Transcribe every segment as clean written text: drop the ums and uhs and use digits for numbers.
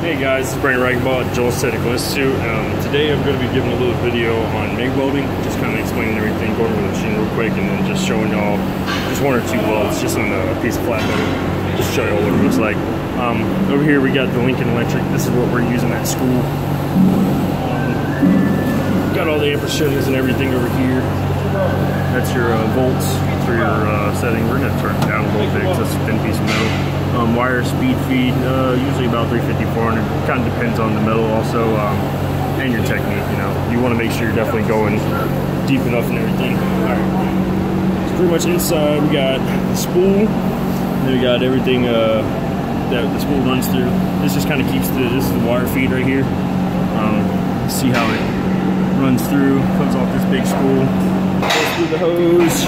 Hey guys, it's Brandon Ragball at Joel's Technical Institute. Today I'm going to be giving a little video on MIG welding, just kind of explaining everything, going over the machine real quick, and then just showing y'all just one or two welds just on a piece of flat metal, just to show y'all what it looks like. Over here we got the Lincoln Electric. This is what we're using at school. Got all the amper settings and everything over here. That's your volts for your setting. We're going to turn it down a little bit because it's a thin piece of metal. Wire speed feed, usually about 350, 400. Kind of depends on the metal also, and your technique. You know, you want to make sure you're definitely going deep enough and everything. All right. So pretty much inside we got the spool. Then we got everything that the spool runs through. This just kind of keeps this is the wire feed right here. See how it runs through, comes off this big spool, goes through the hose,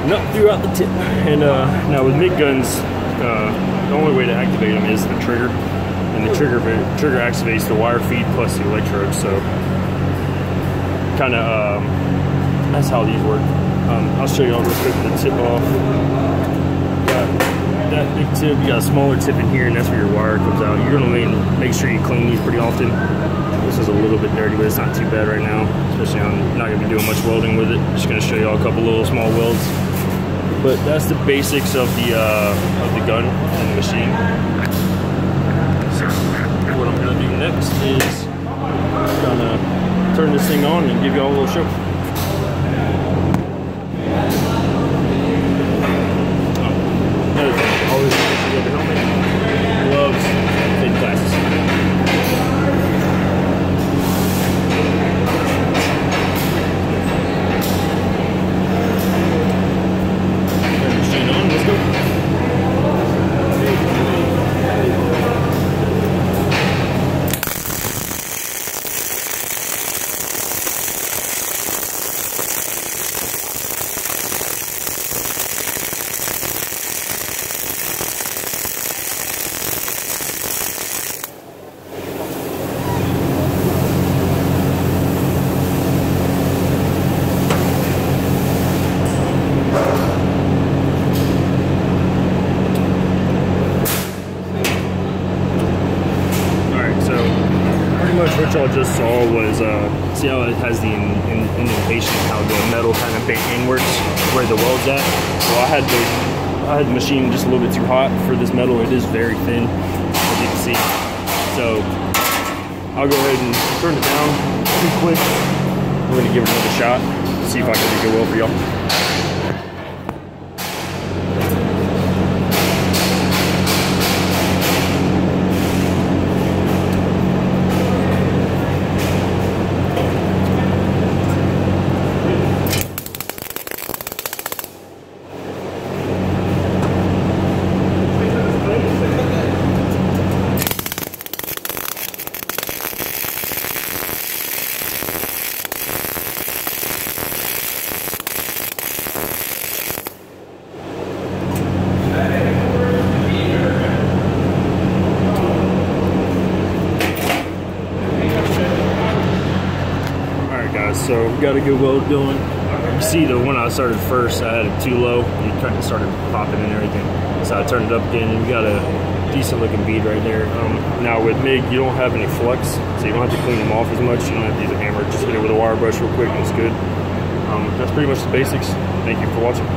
and up throughout the tip. And now with MIG guns, the only way to activate them is the trigger, and the trigger activates the wire feed plus the electrodes. So kind of that's how these work. I'll show you all real quick the tip off. Got that big tip. You got a smaller tip in here, and that's where your wire comes out. You're gonna make sure you clean these pretty often. This is a little bit dirty, but it's not too bad right now. Especially I'm not gonna be doing much welding with it. Just gonna show you all a couple little small welds. But that's the basics of the gun and the machine. So what I'm gonna do next is gonna turn this thing on and give you all a little show. Another thing, always make sure you have your helmet, gloves, and glasses. What y'all just saw was, see how it has the indentation, how the metal kind of bent inwards where the weld's at? Well, I had the machine just a little bit too hot for this metal. It is very thin, as you can see. So I'll go ahead and turn it down too quick. We're gonna give it another shot, see if I can make it well for y'all. So we got a good weld going. You see the one I started first, I had it too low. It kind of started popping and everything. So I turned it up again, and we got a decent looking bead right there. Now with MIG, you don't have any flux, so you don't have to clean them off as much. You don't have to use a hammer. Just hit it with a wire brush real quick and it's good. That's pretty much the basics. Thank you for watching.